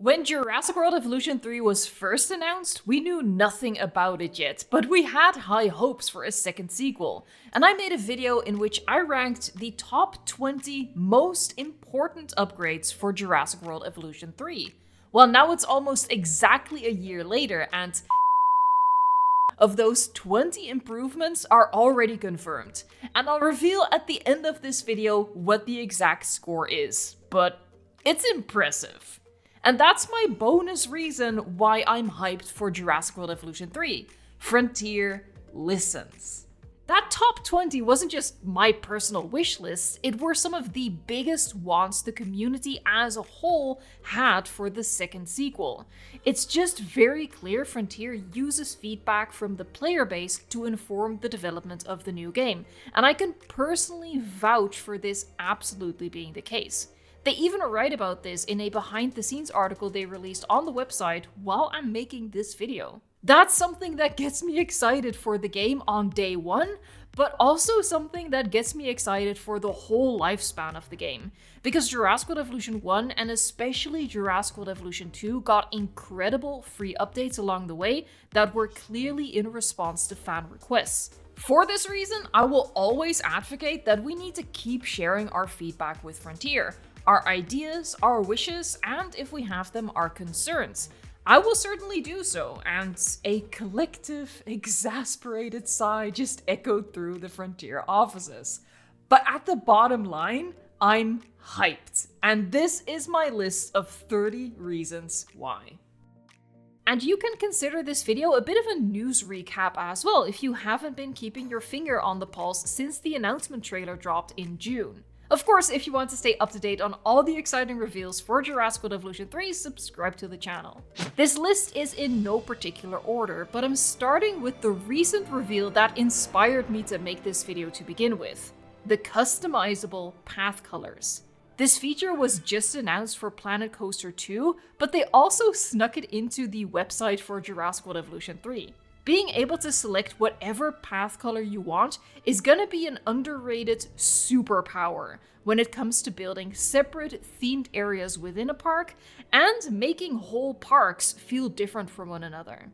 When Jurassic World Evolution 3 was first announced, we knew nothing about it yet, but we had high hopes for a second sequel. And I made a video in which I ranked the top 20 most important upgrades for Jurassic World Evolution 3. Well, now it's almost exactly a year later, and of those 20 improvements are already confirmed. And I'll reveal at the end of this video what the exact score is. But it's impressive. And that's my bonus reason why I'm hyped for Jurassic World Evolution 3. Frontier listens. That top 20 wasn't just my personal wish list, it were some of the biggest wants the community as a whole had for the second sequel. It's just very clear Frontier uses feedback from the player base to inform the development of the new game, and I can personally vouch for this absolutely being the case. They even write about this in a behind-the-scenes article they released on the website while I'm making this video. That's something that gets me excited for the game on day one, but also something that gets me excited for the whole lifespan of the game. Because Jurassic World Evolution 1 and especially Jurassic World Evolution 2 got incredible free updates along the way that were clearly in response to fan requests. For this reason, I will always advocate that we need to keep sharing our feedback with Frontier. Our ideas, our wishes, and if we have them, our concerns. I will certainly do so, and a collective, exasperated sigh just echoed through the Frontier offices. But at the bottom line, I'm hyped, and this is my list of 30 reasons why. And you can consider this video a bit of a news recap as well if you haven't been keeping your finger on the pulse since the announcement trailer dropped in June. Of course, if you want to stay up to date on all the exciting reveals for Jurassic World Evolution 3, subscribe to the channel. This list is in no particular order, but I'm starting with the recent reveal that inspired me to make this video to begin with: the customizable path colors. This feature was just announced for Planet Coaster 2, but they also snuck it into the website for Jurassic World Evolution 3. Being able to select whatever path color you want is gonna be an underrated superpower when it comes to building separate themed areas within a park and making whole parks feel different from one another.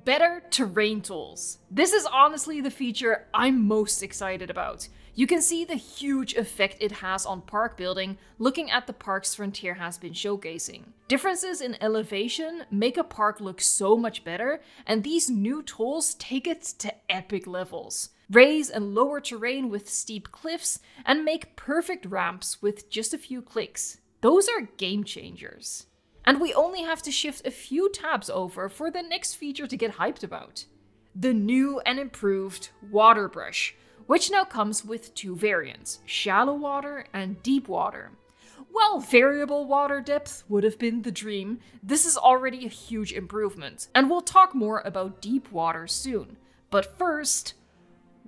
Better terrain tools. This is honestly the feature I'm most excited about. You can see the huge effect it has on park building looking at the parks Frontier has been showcasing. Differences in elevation make a park look so much better, and these new tools take it to epic levels. Raise and lower terrain with steep cliffs, and make perfect ramps with just a few clicks. Those are game changers. And we only have to shift a few tabs over for the next feature to get hyped about: the new and improved water brush, which now comes with two variants, shallow water and deep water. While variable water depth would have been the dream, this is already a huge improvement, and we'll talk more about deep water soon. But first,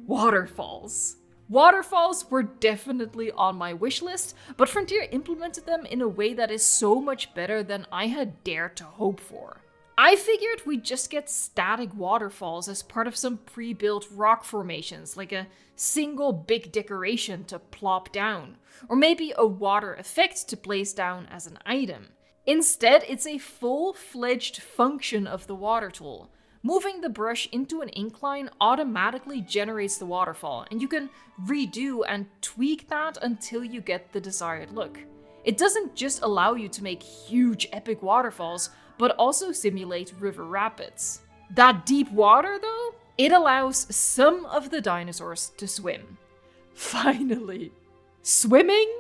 waterfalls. Waterfalls were definitely on my wish list, but Frontier implemented them in a way that is so much better than I had dared to hope for. I figured we'd just get static waterfalls as part of some pre-built rock formations, like a single big decoration to plop down, or maybe a water effect to place down as an item. Instead, it's a full-fledged function of the water tool. Moving the brush into an incline automatically generates the waterfall, and you can redo and tweak that until you get the desired look. It doesn't just allow you to make huge epic waterfalls, but also simulate river rapids. That deep water though, it allows some of the dinosaurs to swim. Finally, swimming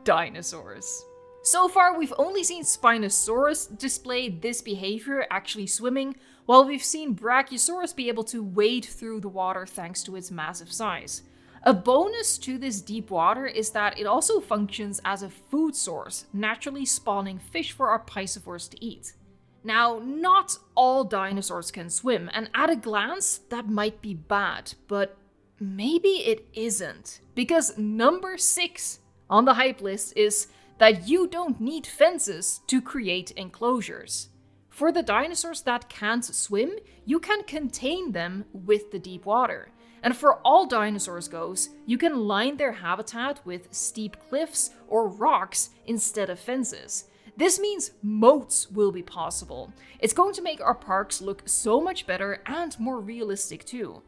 dinosaurs. So far, we've only seen Spinosaurus display this behavior actually swimming, while we've seen Brachiosaurus be able to wade through the water thanks to its massive size. A bonus to this deep water is that it also functions as a food source, naturally spawning fish for our piscivores to eat. Now, not all dinosaurs can swim, and at a glance, that might be bad, but maybe it isn't. Because number 6 on the hype list is that you don't need fences to create enclosures. For the dinosaurs that can't swim, you can contain them with the deep water. And for all dinosaurs goes, you can line their habitat with steep cliffs or rocks instead of fences. This means moats will be possible. It's going to make our parks look so much better and more realistic too.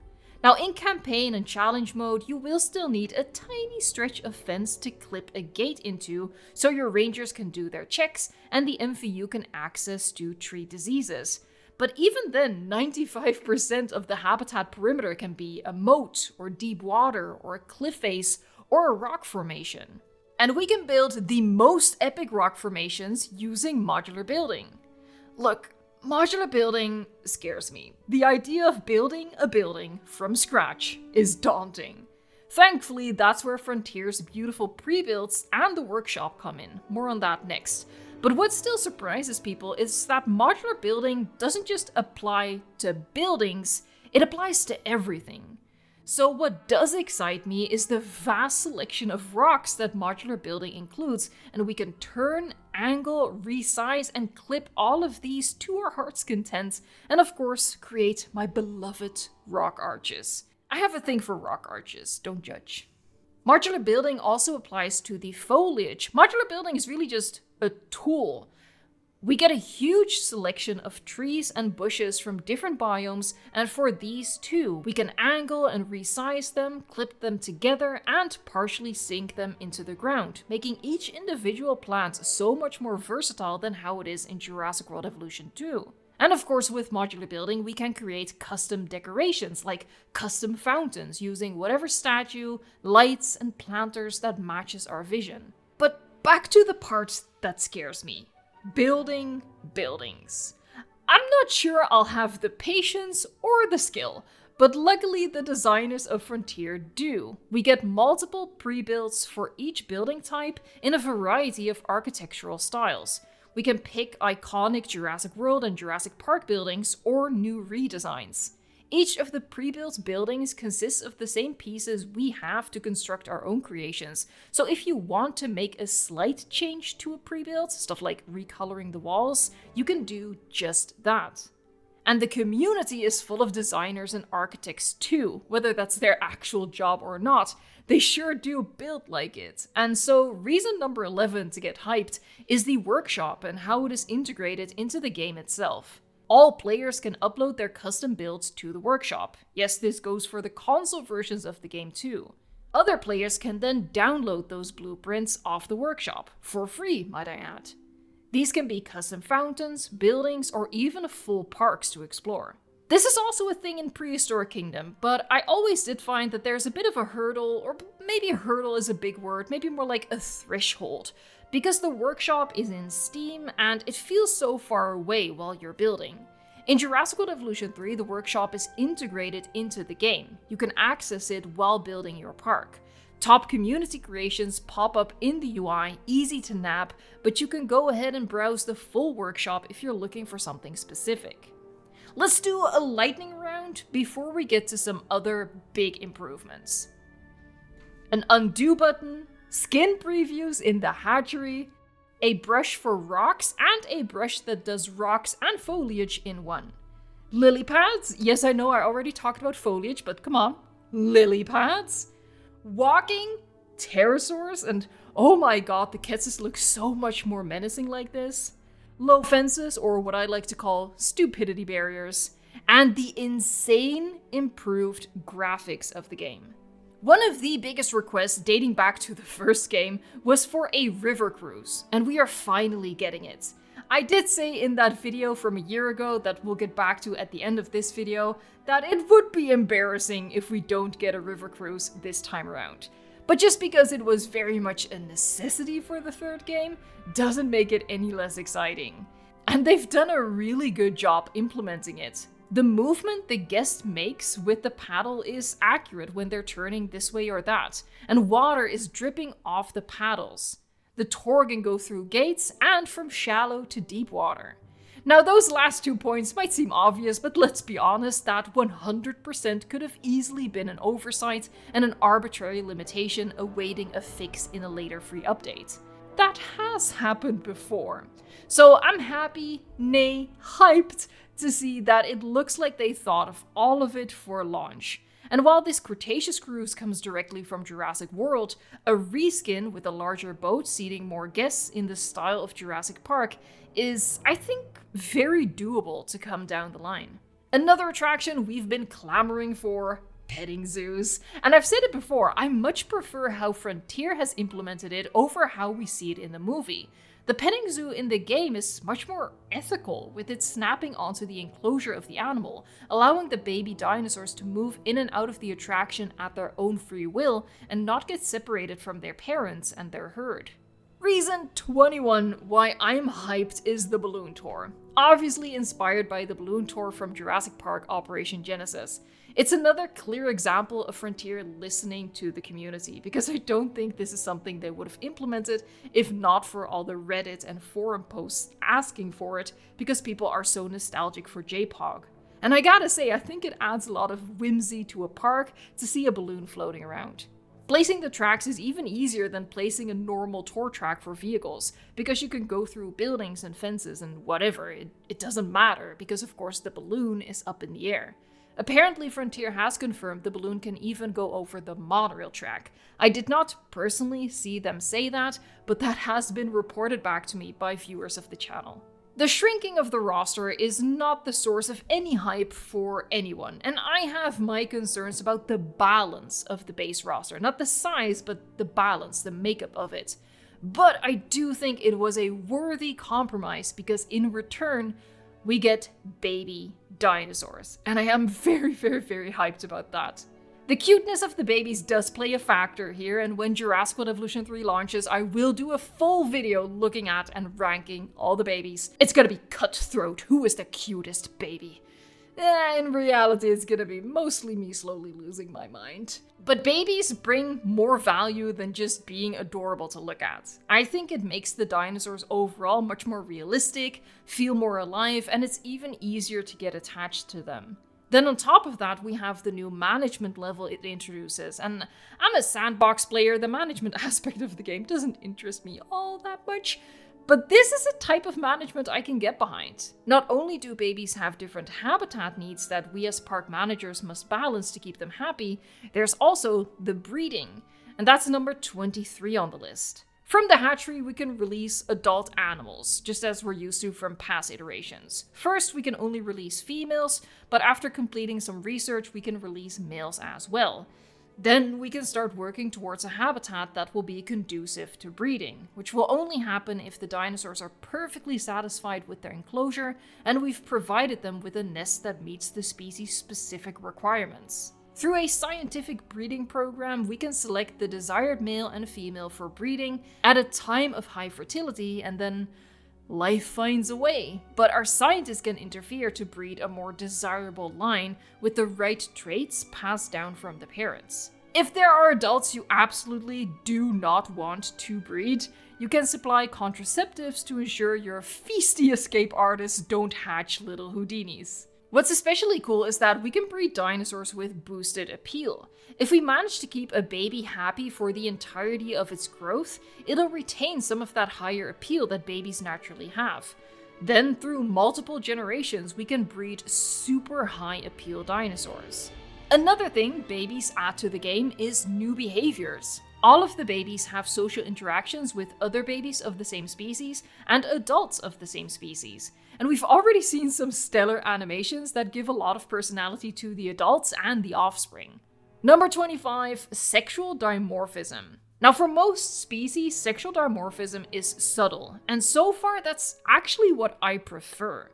Now in campaign and challenge mode, you will still need a tiny stretch of fence to clip a gate into so your rangers can do their checks and the MVU can access to treat diseases. But even then, 95% of the habitat perimeter can be a moat or deep water or a cliff face or a rock formation. And we can build the most epic rock formations using modular building. Look, modular building scares me. The idea of building a building from scratch is daunting. Thankfully, that's where Frontier's beautiful pre-builds and the workshop come in. More on that next. But what still surprises people is that modular building doesn't just apply to buildings, it applies to everything. So what does excite me is the vast selection of rocks that modular building includes, and we can turn, angle, resize, and clip all of these to our heart's content, and of course, create my beloved rock arches. I have a thing for rock arches, don't judge. Modular building also applies to the foliage. Modular building is really just a tool. We get a huge selection of trees and bushes from different biomes, and for these too, we can angle and resize them, clip them together, and partially sink them into the ground, making each individual plant so much more versatile than how it is in Jurassic World Evolution 2. And of course, with modular building, we can create custom decorations, like custom fountains, using whatever statue, lights, and planters that matches our vision. But back to the part that scares me. Building buildings. I'm not sure I'll have the patience or the skill, but luckily the designers of Frontier do. We get multiple pre-builds for each building type in a variety of architectural styles. We can pick iconic Jurassic World and Jurassic Park buildings or new redesigns. Each of the pre-built buildings consists of the same pieces we have to construct our own creations. So if you want to make a slight change to a pre-built, stuff like recoloring the walls, you can do just that. And the community is full of designers and architects too, whether that's their actual job or not. They sure do build like it. And so reason number 11 to get hyped is the workshop and how it is integrated into the game itself. All players can upload their custom builds to the workshop. Yes, this goes for the console versions of the game too. Other players can then download those blueprints off the workshop, for free, might I add. These can be custom fountains, buildings, or even full parks to explore. This is also a thing in Prehistoric Kingdom, but I always did find that there's a bit of a hurdle, or maybe a hurdle is a big word, maybe more like a threshold, because the workshop is in Steam and it feels so far away while you're building. In Jurassic World Evolution 3, the workshop is integrated into the game. You can access it while building your park. Top community creations pop up in the UI, easy to nab, but you can go ahead and browse the full workshop if you're looking for something specific. Let's do a lightning round before we get to some other big improvements. An undo button, skin previews in the hatchery, a brush for rocks, and a brush that does rocks and foliage in one. Lily pads, yes I know I already talked about foliage, but come on, lily pads. Walking, pterosaurs, and oh my god, the Ketsis look so much more menacing like this. Low fences, or what I like to call stupidity barriers, and the insane improved graphics of the game. One of the biggest requests dating back to the first game was for a river cruise, and we are finally getting it. I did say in that video from a year ago that we'll get back to at the end of this video that it would be embarrassing if we don't get a river cruise this time around. But just because it was very much a necessity for the third game doesn't make it any less exciting. And they've done a really good job implementing it. The movement the guest makes with the paddle is accurate when they're turning this way or that, and water is dripping off the paddles. The tour can go through gates and from shallow to deep water. Now those last 2 points might seem obvious, but let's be honest, that 100% could have easily been an oversight and an arbitrary limitation awaiting a fix in a later free update. That has happened before. So I'm happy, nay, hyped, to see that it looks like they thought of all of it for launch. And while this Cretaceous cruise comes directly from Jurassic World, a reskin with a larger boat seating more guests in the style of Jurassic Park is, I think, very doable to come down the line. Another attraction we've been clamoring for: petting zoos. And I've said it before, I much prefer how Frontier has implemented it over how we see it in the movie. The petting zoo in the game is much more ethical, with it snapping onto the enclosure of the animal, allowing the baby dinosaurs to move in and out of the attraction at their own free will and not get separated from their parents and their herd. Reason 21 why I'm hyped is the balloon tour. Obviously inspired by the balloon tour from Jurassic Park Operation Genesis. It's another clear example of Frontier listening to the community, because I don't think this is something they would have implemented if not for all the Reddit and forum posts asking for it, because people are so nostalgic for J-Pog. And I gotta say, I think it adds a lot of whimsy to a park to see a balloon floating around. Placing the tracks is even easier than placing a normal tour track for vehicles, because you can go through buildings and fences and whatever, it doesn't matter, because of course the balloon is up in the air. Apparently Frontier has confirmed the balloon can even go over the monorail track. I did not personally see them say that, but that has been reported back to me by viewers of the channel. The shrinking of the roster is not the source of any hype for anyone, and I have my concerns about the balance of the base roster. Not the size, but the balance, the makeup of it. But I do think it was a worthy compromise, because in return, we get baby dinosaurs. And I am very, very, very hyped about that. The cuteness of the babies does play a factor here, and when Jurassic World Evolution 3 launches, I will do a full video looking at and ranking all the babies. It's gonna be cutthroat. Who is the cutest baby? In reality, it's gonna be mostly me slowly losing my mind. But babies bring more value than just being adorable to look at. I think it makes the dinosaurs overall much more realistic, feel more alive, and it's even easier to get attached to them. Then on top of that, we have the new management level it introduces, and I'm a sandbox player, the management aspect of the game doesn't interest me all that much. But this is a type of management I can get behind. Not only do babies have different habitat needs that we as park managers must balance to keep them happy, there's also the breeding, and that's number 23 on the list. From the hatchery, we can release adult animals, just as we're used to from past iterations. First, we can only release females, but after completing some research, we can release males as well. Then we can start working towards a habitat that will be conducive to breeding, which will only happen if the dinosaurs are perfectly satisfied with their enclosure and we've provided them with a nest that meets the species-specific requirements. Through a scientific breeding program, we can select the desired male and female for breeding at a time of high fertility, and then life finds a way. But our scientists can interfere to breed a more desirable line with the right traits passed down from the parents. If there are adults you absolutely do not want to breed, you can supply contraceptives to ensure your feisty escape artists don't hatch little Houdinis. What's especially cool is that we can breed dinosaurs with boosted appeal. If we manage to keep a baby happy for the entirety of its growth, it'll retain some of that higher appeal that babies naturally have. Then, through multiple generations, we can breed super high appeal dinosaurs. Another thing babies add to the game is new behaviors. All of the babies have social interactions with other babies of the same species and adults of the same species. And we've already seen some stellar animations that give a lot of personality to the adults and the offspring. Number 25, sexual dimorphism. Now, for most species, sexual dimorphism is subtle, and so far that's actually what I prefer.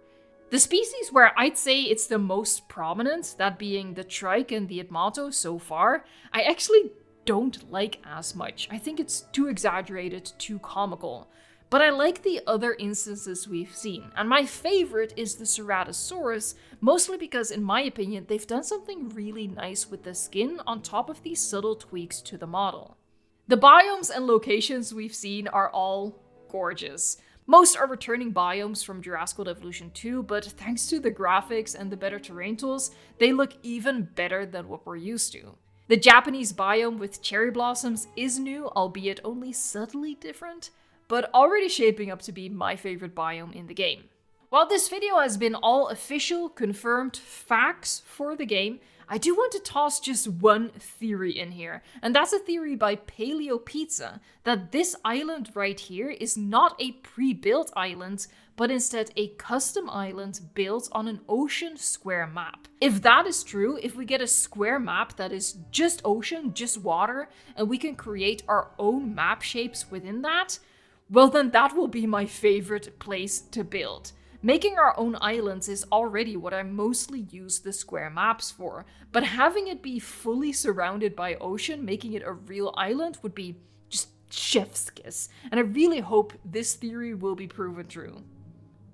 The species where I'd say it's the most prominent, that being the trike and the edmato so far, I actually don't like as much. I think it's too exaggerated, too comical. But I like the other instances we've seen, and my favorite is the Ceratosaurus, mostly because in my opinion they've done something really nice with the skin on top of these subtle tweaks to the model. The biomes and locations we've seen are all gorgeous. Most are returning biomes from Jurassic World Evolution 2, but thanks to the graphics and the better terrain tools, they look even better than what we're used to. The Japanese biome with cherry blossoms is new, albeit only subtly different, but already shaping up to be my favorite biome in the game. While this video has been all official, confirmed facts for the game, I do want to toss just one theory in here, and that's a theory by Paleo Pizza, that this island right here is not a pre-built island, but instead a custom island built on an ocean square map. If that is true, if we get a square map that is just ocean, just water, and we can create our own map shapes within that, well then that will be my favorite place to build. Making our own islands is already what I mostly use the square maps for, but having it be fully surrounded by ocean, making it a real island, would be just chef's kiss, and I really hope this theory will be proven true.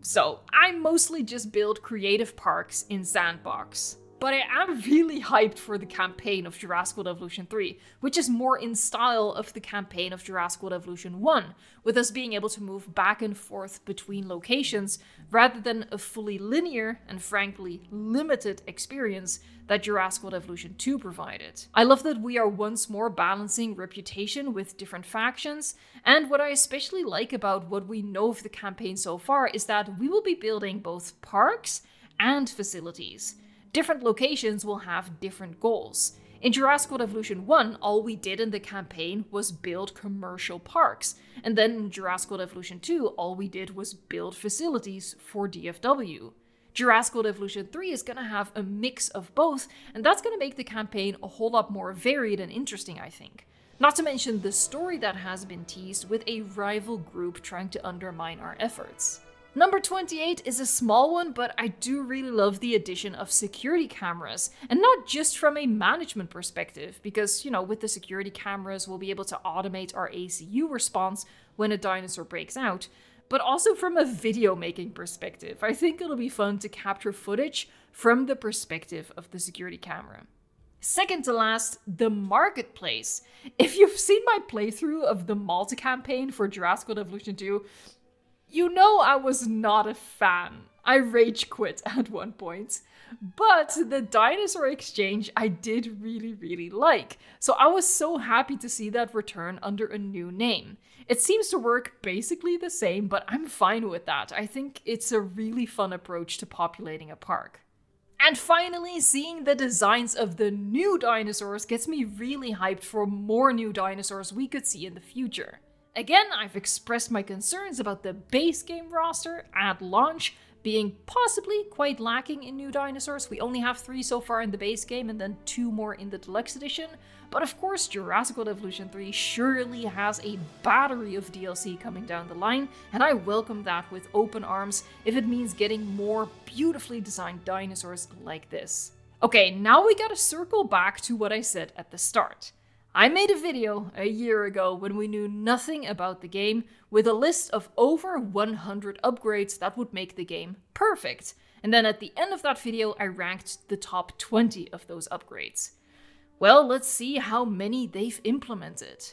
So, I mostly just build creative parks in Sandbox. But I am really hyped for the campaign of Jurassic World Evolution 3, which is more in style of the campaign of Jurassic World Evolution 1, with us being able to move back and forth between locations, rather than a fully linear and frankly limited experience that Jurassic World Evolution 2 provided. I love that we are once more balancing reputation with different factions, and what I especially like about what we know of the campaign so far is that we will be building both parks and facilities. Different locations will have different goals. In Jurassic World Evolution 1, all we did in the campaign was build commercial parks. And then in Jurassic World Evolution 2, all we did was build facilities for DFW. Jurassic World Evolution 3 is going to have a mix of both, and that's going to make the campaign a whole lot more varied and interesting, I think. Not to mention the story that has been teased with a rival group trying to undermine our efforts. Number 28 is a small one, but I do really love the addition of security cameras, and not just from a management perspective, because, with the security cameras, we'll be able to automate our ACU response when a dinosaur breaks out, but also from a video making perspective. I think it'll be fun to capture footage from the perspective of the security camera. Second to last, the marketplace. If you've seen my playthrough of the Malta campaign for Jurassic World Evolution 2, you know I was not a fan. I rage quit at one point. But the dinosaur exchange I did really like. So I was so happy to see that return under a new name. It seems to work basically the same, but I'm fine with that. I think it's a really fun approach to populating a park. And finally, seeing the designs of the new dinosaurs gets me really hyped for more new dinosaurs we could see in the future. Again, I've expressed my concerns about the base game roster at launch being possibly quite lacking in new dinosaurs. We only have 3 so far in the base game and then 2 more in the deluxe edition. But of course, Jurassic World Evolution 3 surely has a battery of DLC coming down the line, and I welcome that with open arms if it means getting more beautifully designed dinosaurs like this. Okay, now we gotta circle back to what I said at the start. I made a video a year ago when we knew nothing about the game with a list of over 100 upgrades that would make the game perfect. And then at the end of that video, I ranked the top 20 of those upgrades. Well, let's see how many they've implemented.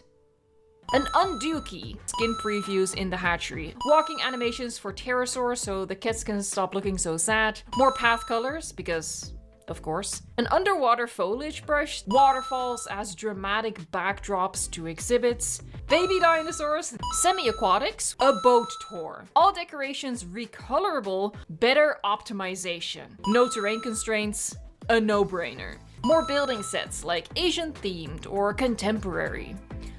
An undo key, skin previews in the hatchery, walking animations for pterosaurs so the kids can stop looking so sad, more path colors, because of course. An underwater foliage brush, waterfalls as dramatic backdrops to exhibits, baby dinosaurs, semi-aquatics, a boat tour. All decorations recolorable, better optimization. No terrain constraints, a no-brainer. More building sets like Asian themed or contemporary.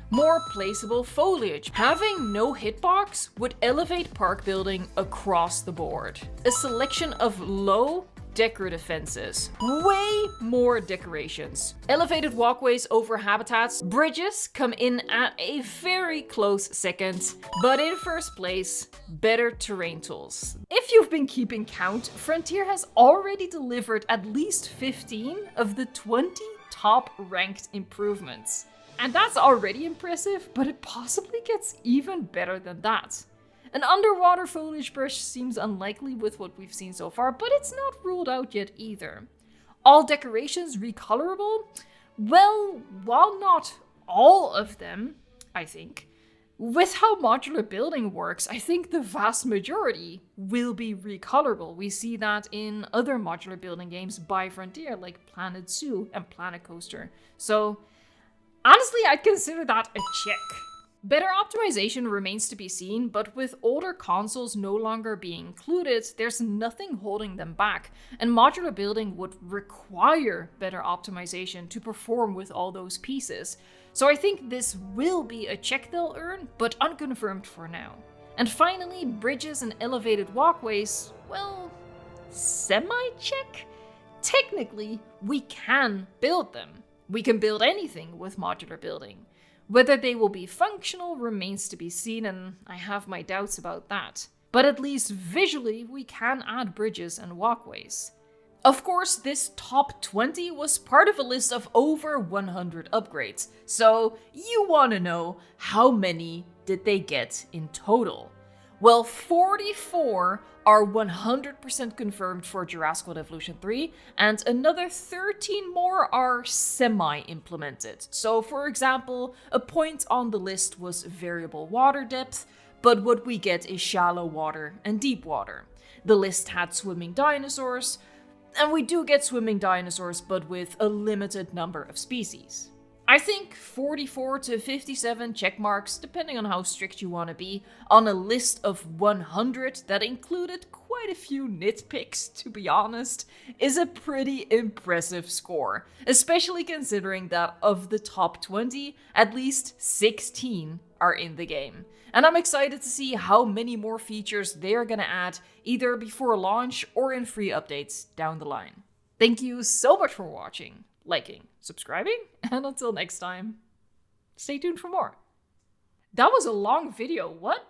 More placeable foliage. Having no hitbox would elevate park building across the board. A selection of low decorative fences. Way more decorations. Elevated walkways over habitats. Bridges come in at a very close second. But in first place, better terrain tools. If you've been keeping count, Frontier has already delivered at least 15 of the 20 top ranked improvements. And that's already impressive, but it possibly gets even better than that. An underwater foliage brush seems unlikely with what we've seen so far, but it's not ruled out yet either. All decorations recolorable? Well, while not all of them, I think, with how modular building works, I think the vast majority will be recolorable. We see that in other modular building games by Frontier, like Planet Zoo and Planet Coaster. So honestly, I'd consider that a check. Better optimization remains to be seen, but with older consoles no longer being included, there's nothing holding them back, and modular building would require better optimization to perform with all those pieces. So I think this will be a check they'll earn, but unconfirmed for now. And finally, bridges and elevated walkways, well, semi-check? Technically, we can build them. We can build anything with modular building. Whether they will be functional remains to be seen, and I have my doubts about that. But at least visually, we can add bridges and walkways. Of course, this top 20 was part of a list of over 100 upgrades, so you want to know how many did they get in total? Well, 44 are 100% confirmed for Jurassic World Evolution 3, and another 13 more are semi-implemented. So, for example, a point on the list was variable water depth, but what we get is shallow water and deep water. The list had swimming dinosaurs, and we do get swimming dinosaurs, but with a limited number of species. I think 44 to 57 check marks, depending on how strict you want to be, on a list of 100 that included quite a few nitpicks, to be honest, is a pretty impressive score, especially considering that of the top 20, at least 16 are in the game. And I'm excited to see how many more features they're gonna add, either before launch or in free updates down the line. Thank you so much for watching, liking, subscribing, and until next time, stay tuned for more. That was a long video, what?